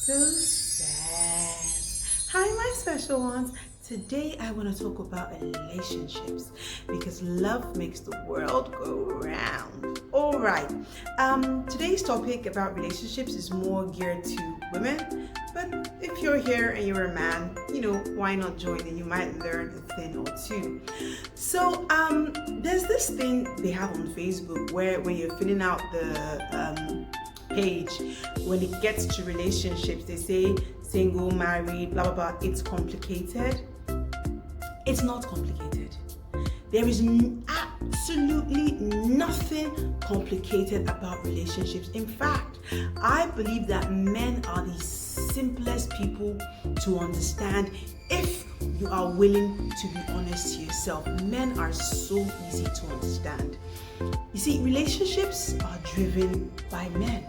So sad. Hi, my special ones. Today I want to talk about relationships because love makes the world go round. All right. Today's topic about relationships is more geared to women, but if you're here and you're a man, why not join and you might learn a thing or two. So, there's this thing they have on Facebook where when you're filling out the page, when it gets to relationships, they say single, married, blah blah blah. It's complicated. It's not complicated. There is absolutely nothing complicated about relationships. In fact, I believe that men are the simplest people to understand if you are willing to be honest to yourself. Men are so easy to understand. You see, relationships are driven by men,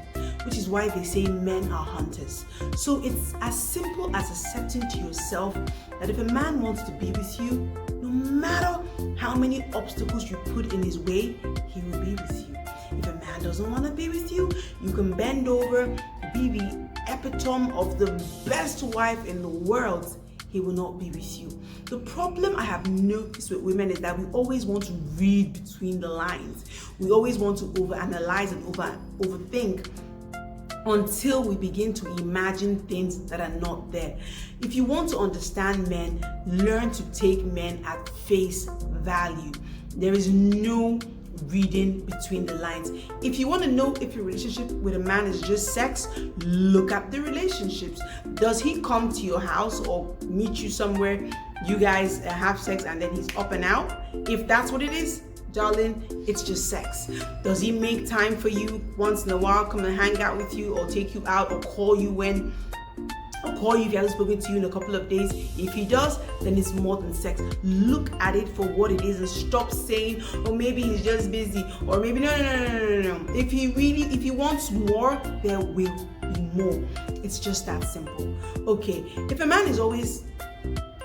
which is why they say men are hunters. So it's as simple as accepting to yourself that if a man wants to be with you, no matter how many obstacles you put in his way, he will be with you. If a man doesn't want to be with you, you can bend over, be the epitome of the best wife in the world. He will not be with you. The problem I have noticed with women is that we always want to read between the lines. We always want to overanalyze and overthink until we begin to imagine things that are not there. If you want to understand men, learn to take men at face value. There is no reading between the lines. If you want to know if your relationship with a man is just sex, look at the relationships. Does he come to your house or meet you somewhere, you guys have sex and then he's up and out? If that's what it is, darling, it's just sex. Does he make time for you once in a while, come and hang out with you or take you out or call you if he hasn't spoken to you in a couple of days? If he does, then it's more than sex. Look at it for what it is and stop saying, oh, maybe he's just busy, or maybe no. If he wants more, there will be more. It's just that simple. Okay, if a man is always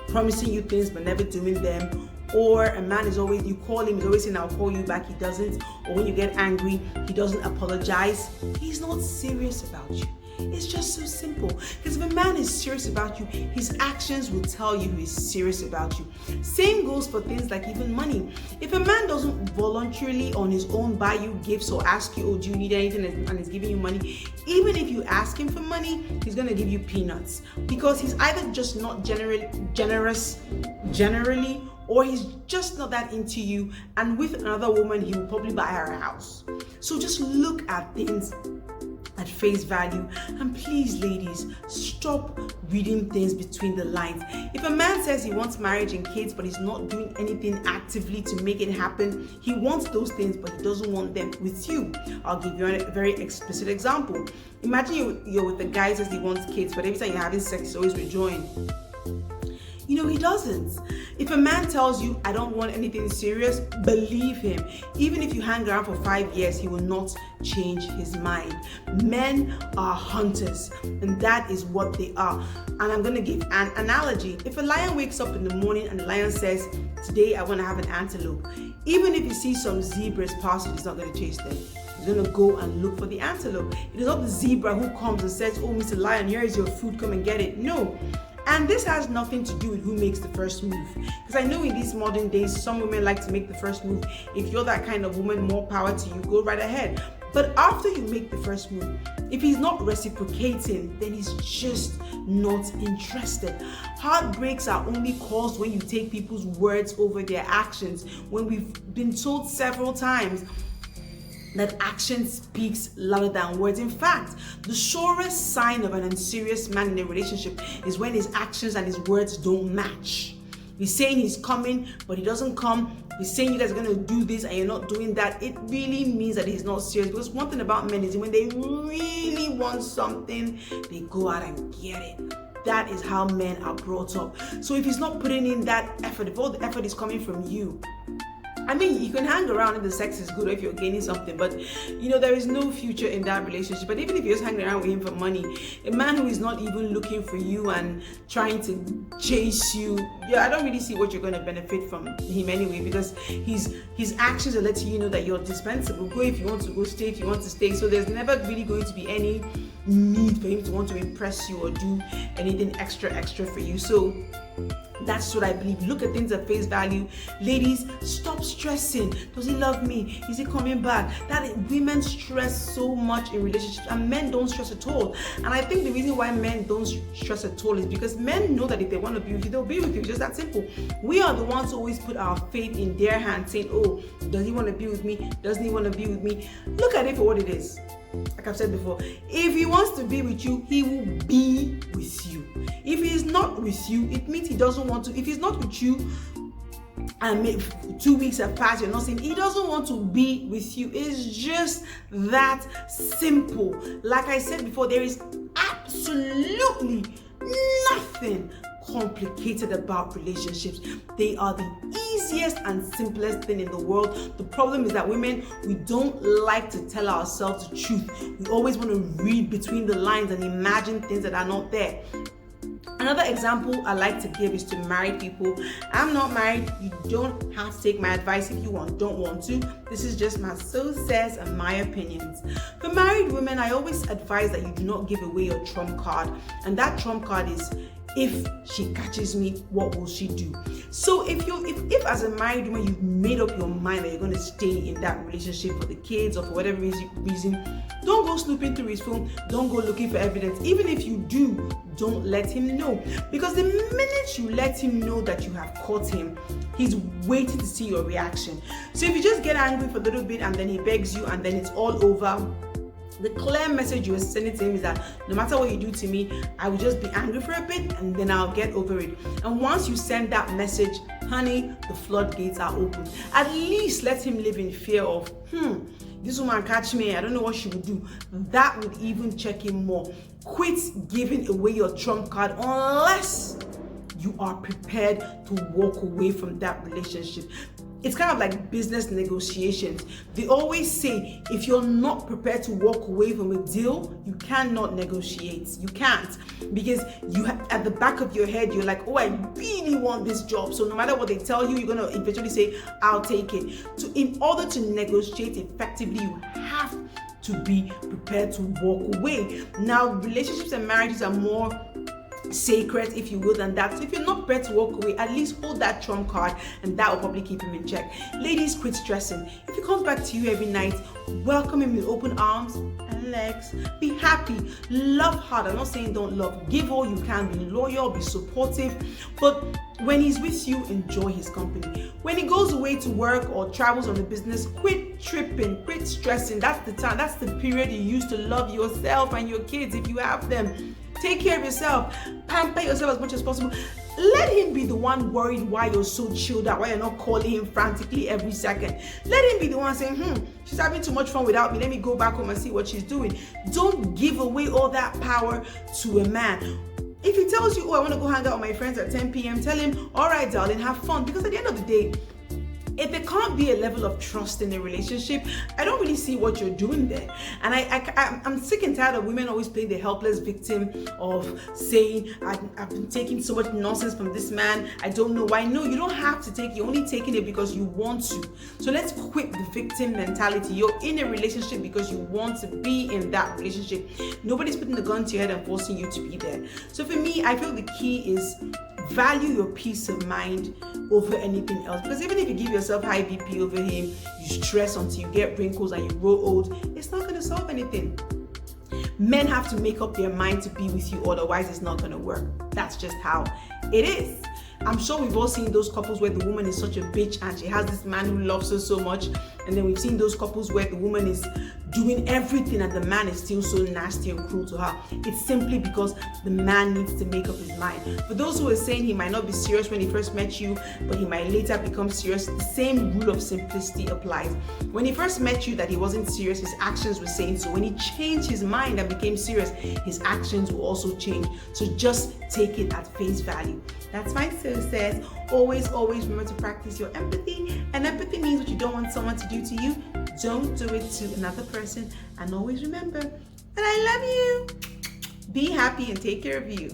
promising you things but never doing them, or a man is always, you call him, he's always saying I'll call you back, he doesn't, or when you get angry, he doesn't apologize, he's not serious about you. It's just so simple. Because if a man is serious about you, his actions will tell you he's serious about you. Same goes for things like even money. If a man doesn't voluntarily on his own buy you gifts or ask you, oh, do you need anything, and is giving you money, even if you ask him for money, he's going to give you peanuts. Because he's either just not generous generally, or he's just not that into you, and with another woman, he will probably buy her a house. So just look at things at face value, and please, ladies, stop reading things between the lines. If a man says he wants marriage and kids but he's not doing anything actively to make it happen, he wants those things but he doesn't want them with you. I'll give you a very explicit example. Imagine you're with a guy who says he wants kids, but every time you're having sex he's always withdrawing. He doesn't. If a man tells you, I don't want anything serious, believe him. Even if you hang around for 5 years, he will not change his mind. Men are hunters, and that is what they are. And I'm going to give an analogy. If a lion wakes up in the morning and the lion says, today I want to have an antelope, even if he sees some zebras passing, he's not going to chase them. He's going to go and look for the antelope. It is not the zebra who comes and says, oh, Mr. Lion, here is your food, come and get it. No. And this has nothing to do with who makes the first move. Because I know in these modern days, some women like to make the first move. If you're that kind of woman, more power to you, go right ahead. But after you make the first move, if he's not reciprocating, then he's just not interested. Heartbreaks are only caused when you take people's words over their actions. When we've been told several times that action speaks louder than words. In fact, the surest sign of an unserious man in a relationship is when his actions and his words don't match. He's saying he's coming, but he doesn't come. He's saying you guys are going to do this and you're not doing that. It really means that he's not serious. Because one thing about men is when they really want something, they go out and get it. That is how men are brought up. So if he's not putting in that effort, if all the effort is coming from you, I mean, you can hang around if the sex is good or if you're gaining something, but there is no future in that relationship. But even if you're just hanging around with him for money, a man who is not even looking for you and trying to chase you, I don't really see what you're going to benefit from him anyway, because his actions are letting you know that you're dispensable. Go if you want to go, stay if you want to stay. So there's never really going to be any need for him to want to impress you or do anything extra for you. So that's what I believe. Look at things at face value. Ladies, stop stressing. Does he love me? Is he coming back? That women stress so much in relationships, and men don't stress at all. And I think the reason why men don't stress at all is because men know that if they want to be with you, they'll be with you. Just that simple. We are the ones who always put our faith in their hands, saying, oh, does he want to be with me? Doesn't he want to be with me? Look at it for what it is. Like I've said before, if he wants to be with you, he will be with you. If he is not with you, it means he doesn't want to. If he's not with you, and maybe 2 weeks have passed, you're not saying he doesn't want to be with you. It's just that simple. Like I said before, there is absolutely nothing complicated about relationships. They are the easiest and simplest thing in the world. The problem is that women, we don't like to tell ourselves the truth. We always want to read between the lines and imagine things that are not there. Another example I like to give is to married people. I'm not married. You don't have to take my advice if you don't want to. This is just my so says and my opinions. For married women, I always advise that you do not give away your trump card. And that trump card is, if she catches me, what will she do? So if as a married woman you've made up your mind that you're going to stay in that relationship for the kids or for whatever reason, don't go snooping through his phone. Don't go looking for evidence. Even if you do, don't let him know, because the minute you let him know that you have caught him, he's waiting to see your reaction. So if you just get angry for a little bit and then he begs you and then it's all over, the clear message you are sending to him is that no matter what you do to me, I will just be angry for a bit and then I'll get over it. And once you send that message, honey, the floodgates are open. At least let him live in fear of, this woman catch me, I don't know what she would do. That would even check him more. Quit giving away your trump card unless you are prepared to walk away from that relationship. It's kind of like business negotiations. They always say, if you're not prepared to walk away from a deal, you cannot negotiate. You can't, because you at the back of your head, you're like, oh, I really want this job. So no matter what they tell you, you're going to eventually say, I'll take it. So in order to negotiate effectively, you have to be prepared to walk away. Now, relationships and marriages are more sacred, if you will, than that. So if you're not prepared to walk away, at least hold that trump card and that will probably keep him in check. Ladies, quit stressing. If he comes back to you every night, welcome him with open arms and legs. Be happy. Love hard. I'm not saying don't love. Give all you can. Be loyal. Be supportive. But when he's with you, enjoy his company. When he goes away to work or travels on the business, quit tripping. Quit stressing. That's the time. That's the period you use to love yourself and your kids if you have them. Take care of yourself. Pamper yourself as much as possible. Let him be the one worried why you're so chilled out, why you're not calling him frantically every second. Let him be the one saying, she's having too much fun without me. Let me go back home and see what she's doing. Don't give away all that power to a man. If he tells you, I want to go hang out with my friends at 10 p.m., tell him, all right, darling, have fun. Because at the end of the day, if there can't be a level of trust in a relationship, I don't really see what you're doing there. And I'm sick and tired of women always playing the helpless victim of saying, I've been taking so much nonsense from this man, I don't know why. No, you don't have to take it. You're only taking it because you want to. So let's quit the victim mentality. You're in a relationship because you want to be in that relationship. Nobody's putting the gun to your head and forcing you to be there. So for me, I feel the key is value your peace of mind over anything else, because even if you give yourself high BP over him, you stress until you get wrinkles and you grow old, it's not going to solve anything. Men have to make up their mind to be with you, otherwise it's not going to work. That's just how it is. I'm sure we've all seen those couples where the woman is such a bitch and she has this man who loves her so much, and then we've seen those couples where the woman is doing everything and the man is still so nasty and cruel to her. It's simply because the man needs to make up his mind. For those who are saying he might not be serious when he first met you, but he might later become serious, the same rule of simplicity applies. When he first met you that he wasn't serious, his actions were saying so. When he changed his mind and became serious, his actions will also change. So just take it at face value. That's my so says. Always remember to practice your empathy. And empathy means what you don't want someone to do to you, don't do it to another person. And always remember that I love you. Be happy and take care of you.